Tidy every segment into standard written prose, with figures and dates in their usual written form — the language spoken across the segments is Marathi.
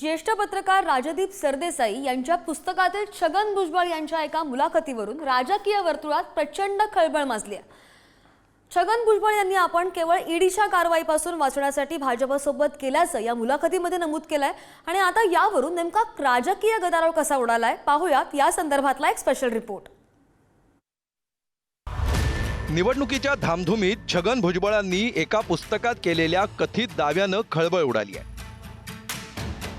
ज्येष्ठ पत्रकार राजदीप सरदेसाई यांच्या पुस्तकातील छगन भुजबळ यांच्या एका मुलाखतीवरून राजकीय वर्तुळात प्रचंड खळबळ माजली आहे। छगन भुजबळ यांनी आपण केवळ ईडीच्या कारवाईपासून वाचण्यासाठी भाजपसोबत केल्याचं या मुलाखतीमध्ये नमूद केलंय आणि आता यावरून नेमका राजकीय गदारोळ कसा उडालाय पाहूयात या संदर्भातला एक स्पेशल रिपोर्ट। निवडणुकीच्या धामधुमीत छगन भुजबळांनी एका पुस्तकात केलेल्या कथित दाव्यानं खळबळ उडाली आहे।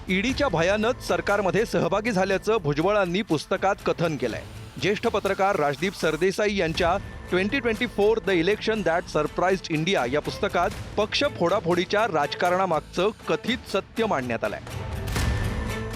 ईडीच्या भयानक सरकारमध्ये सहभागी झाल्याचं भुजबळांनी पुस्तकात कथन केलंय। ज्येष्ठ पत्रकार राजदीप सरदेसाई यांच्या 2024 the election that surprised India या पुस्तकात पक्ष फोडाफोडीच्या राजकारणामागचं कथित सत्य मांडण्यात आलंय।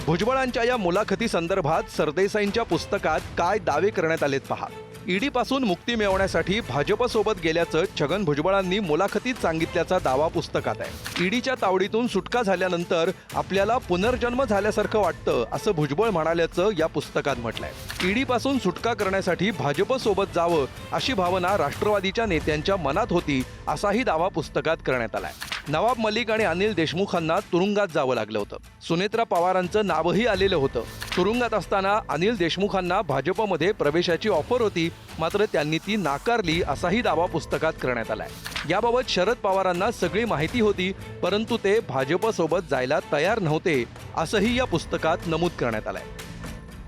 भुजबळांच्या या मुलाखती संदर्भात सरदेसाईंच्या पुस्तकात काय दावे करण्यात आलेत पहा। ईडी पासून मुक्ती मिळवण्यासाठी भाजपसोबत गेल्याचं छगन भुजबळांनी मुलाखतीत सांगितल्याचा दावा पुस्तकात आहे। ईडीच्या तावडीतून सुटका झाल्यानंतर आपल्याला पुनर्जन्म झाल्यासारखं वाटतं असं भुजबळ म्हणाल्याचं या पुस्तकात म्हटलंय। ईडी पासून सुटका करण्यासाठी भाजपसोबत जावं अशी भावना राष्ट्रवादीच्या नेत्यांच्या मनात होती असाही दावा पुस्तकात करण्यात आलाय। नवाब मलिक आणि अनिल देशमुखांना तुरुंगात जावं लागलं होतं। सुनेत्रा पवारांचं नावही आलेलं होतं। तुरुंगात असताना अनिल देशमुखांना भाजपमध्ये प्रवेशाची ऑफर होती, मात्र त्यांनी ती नाकारली असाही दावा पुस्तकात करण्यात आलाय। याबाबत शरद पवारांना सगळी माहिती होती, परंतु ते भाजपसोबत जायला तयार नव्हते असंही या पुस्तकात नमूद करण्यात आलंय।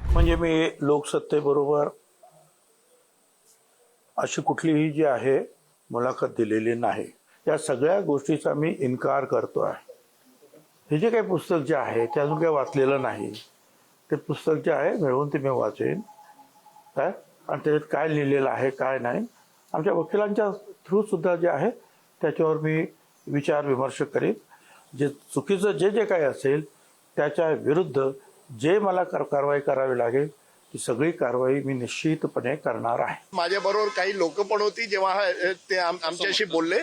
म्हणजे मी लोकसत्तेबरोबर अशी कुठलीही जी आहे मुलाखत दिलेली नाही। या सगळ्या गोष्टीचा मी इन्कार करतो आहे। हे जे काही पुस्तक जे आहे ते अजून काही वाचलेलं नाही। ते पुस्तक जे आहे मिळवून ते मी वाचेन काय आणि त्याच्यात काय लिहिलेलं आहे काय नाही आमच्या वकिलांच्या थ्रू सुद्धा जे आहे त्याच्यावर मी विचार विमर्श करीन। जे चुकीचं जे जे काही असेल त्याच्या विरुद्ध जे मला कारवाई करावी लागेल ती सगळी कारवाई मी निश्चितपणे करणार आहे। माझ्याबरोबर काही लोक पण होती जेव्हा ते आमच्याशी बोलले।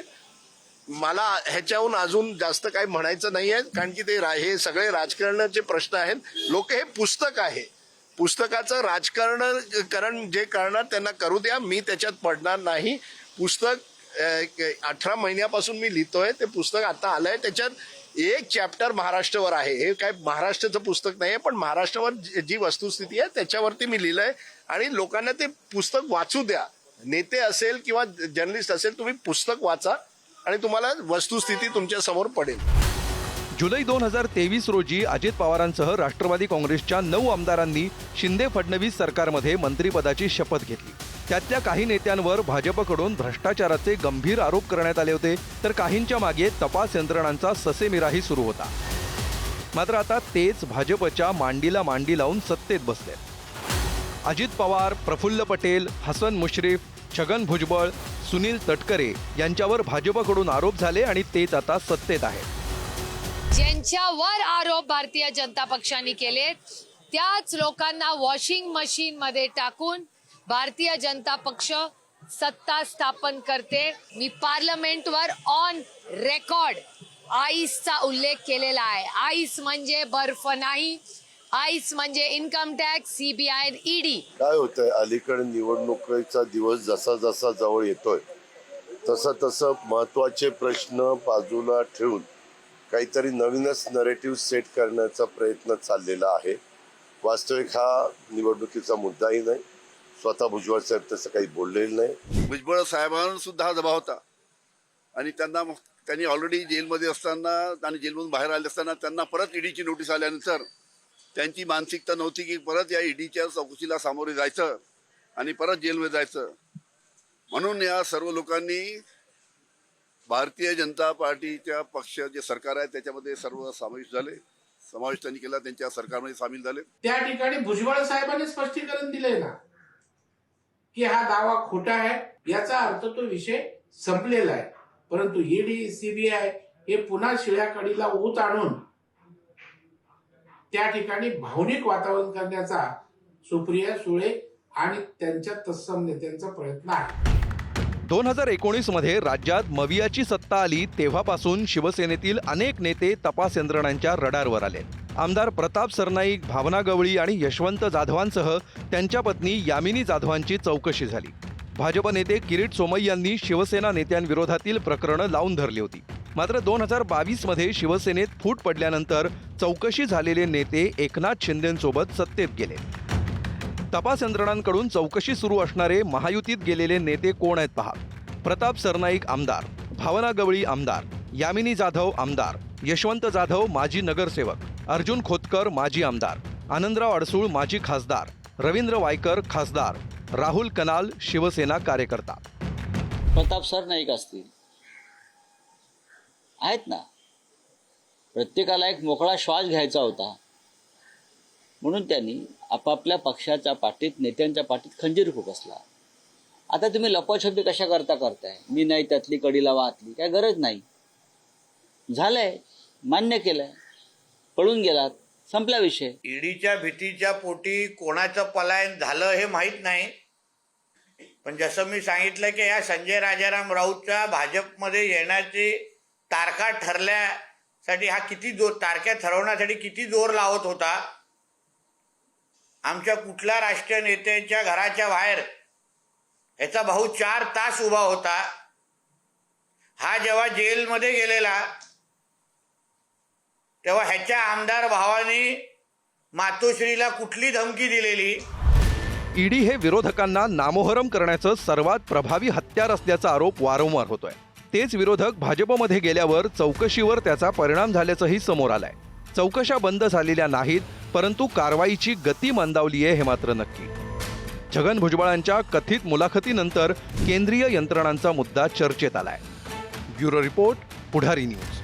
मला ह्याच्याहून अजून जास्त काही म्हणायचं नाहीये, कारण की ते हे सगळे राजकारणाचे प्रश्न आहेत। लोक हे पुस्तक आहे, पुस्तकाचं राजकारण जे करणार त्यांना करू द्या, मी त्याच्यात पडणार नाही। पुस्तक 18 महिन्यापासून मी लिहितोय, ते पुस्तक आता आलंय, त्याच्यात एक चॅप्टर महाराष्ट्रावर आहे। हे काय महाराष्ट्राचं पुस्तक नाहीये, पण महाराष्ट्रावर जी वस्तुस्थिती आहे त्याच्यावरती मी लिहिलंय आणि लोकांना ते पुस्तक वाचू द्या। नेते असेल किंवा जर्नलिस्ट असेल, तुम्ही पुस्तक वाचा आणि तुम्हाला वस्तुस्थिती तुमच्या समोर पडेल। जुलै 2023 रोजी अजित पवारांसह राष्ट्रवादी काँग्रेसच्या 9 आमदारांनी शिंदे फडणवीस सरकारमध्ये मंत्रिपदाची शपथ घेतली। त्यातल्या काही नेत्यांवर भाजपकडून भ्रष्टाचाराचे गंभीर आरोप करण्यात आले होते, तर काहींच्या मागे तपास यंत्रणांचा ससेमिराही सुरू होता। मात्र आता तेच भाजपच्या मांडीला मांडी लावून सत्तेत बसलेत। अजित पवार, प्रफुल्ल पटेल, हसन मुश्रीफ, छगन भुजबळ, सुनील तटकरे यांच्यावर भाजपकडून आरोप झाले आणि तेच आता सत्तेत आहेत। ज्यांच्यावर आरोप भारतीय जनता पक्षाने केले त्याच लोकांना वॉशिंग मशीन मध्ये टाकून भारतीय जनता पक्ष सत्ता स्थापन करते। मी पार्लमेंटवर ऑन रेकॉर्ड आईसचा उल्लेख केलेला आहे। आईस म्हणजे बर्फ नाही, आईस म्हणजे इन्कम टॅक्स, सीबीआय, ईडी। काय होतंय, अलीकडे निवडणुकीचा दिवस जसा जसा जवळ येतोय तसं तसं महत्वाचे प्रश्न बाजूला ठेवून काहीतरी नवीनच नरेटिव्ह सेट करण्याचा प्रयत्न चाललेला आहे। वास्तविक हा निवडणुकीचा मुद्दाही नाही। स्वतः भुजबळ साहेब तसं काही बोललेलं नाही। भुजबळ साहेबांना सुद्धा हा दबाव होता आणि त्यांनी ऑलरेडी जेलमध्ये असताना आणि जेलमधून बाहेर आले असताना त्यांना परत ईडीची नोटीस आल्यानंतर त्यांची मानसिकता नव्हती की परत या ईडीच्या चौकशीला सामोरे जायचं आणि परत जेलमध्ये जायचं। म्हणून या सर्व लोकांनी भारतीय जनता पार्टीच्या पक्ष जे सरकार आहे त्याच्यामध्ये सर्व समावेश त्यांनी केला, त्यांच्या सरकारमध्ये सामील झाले। त्या ठिकाणी भुजबळ साहेबांनी स्पष्टीकरण दिले ना की हा दावा खोटा आहे, याचा अर्थ तो विषय संपलेला आहे। परंतु ईडी, सीबीआय हे पुन्हा शिळ्या कडीला ऊत आणून त्या ठिकाणी भावनिक वातावरण करण्याचा सुप्रिया सुळे आणि त्यांच्या तत्सम नेत्यांचा प्रयत्न आहे। 2019 मध्ये राज्यात मवियाची सत्ता आली तेव्हापासून शिवसेनेतील अनेक नेते तपास यंत्रणांच्या रडारवर आले। आमदार प्रताप सरनाईक, भावना गवळी आणि यशवंत जाधवांसह त्यांच्या पत्नी यामिनी जाधवांची चौकशी झाली। भाजप नेते किरीट सोमय्यांनी शिवसेना नेत्यांविरोधातील प्रकरणं लावून धरली होती। मात्र 2022 शिवसेनेत फूट पडल्यानंतर चौकशी झालेले नेते एकनाथ शिंदेंसोबत सत्तेत गेले. तपास यंत्रणांकडून चौकशी सुरू असणारे महायुतीत गेलेले नेते कोण आहेत पहा. प्रताप सरनाईक आमदार, भावना गवळी आमदार, यामिनी जाधव आमदार, यशवंत जाधव माजी नगरसेवक, अर्जुन खोतकर माजी आमदार, आनंदराव अडसूळ माजी खासदार, रवींद्र वायकर खासदार, राहुल कनाल शिवसेना कार्यकर्ता. प्रताप सरनाईक असतील, आहेत ना. प्रत्येकाला एक मोकळा श्वास घ्यायचा होता म्हणून त्यांनी आपापल्या पक्षाच्या पाठीत, नेत्यांच्या पाठीत खंजीर खुपसला. आता तुम्ही लपाछपी कशा करताय, मी नाही त्यातली कडी लावा आतली, काय गरज नाही. झालंय, मान्य केलंय, पळून गेलात, संपला विषय. ईडीच्या भीतीच्या पोटी कोणाचं पलायन झालं हे माहीत नाही, पण जसं मी सांगितलं की या संजय राजाराम राऊतच्या भाजपमध्ये येण्याची तारखा ठरल्यासाठी हा तारख्या ठरवण्यासाठी किती जोर लावत होता. आमच्या कुठल्या राष्ट्रीय नेत्यांच्या घराच्या बाहेर ह्याचा भाऊ 4 तास उभा होता. हा जेव्हा जेलमध्ये गेलेला तेव्हा ह्याच्या आमदार भावानी मातोश्रीला कुठली धमकी दिलेली. ईडी हे विरोधकांना नामोहरम करण्याचं सर्वात प्रभावी हत्यार असल्याचा आरोप वारंवार होतोय. तेच विरोधक भाजपमध्ये गेल्यावर चौकशीवर त्याचा परिणाम झाल्याचंही समोर आलंय. चौकशा बंद झालेल्या नाहीत, परंतु कारवाईची गती मंदावली आहे हे मात्र नक्की. छगन भुजबळांच्या कथित मुलाखतीनंतर केंद्रीय यंत्रणांचा मुद्दा चर्चेत आलाय. ब्युरो रिपोर्ट, पुढारी न्यूज.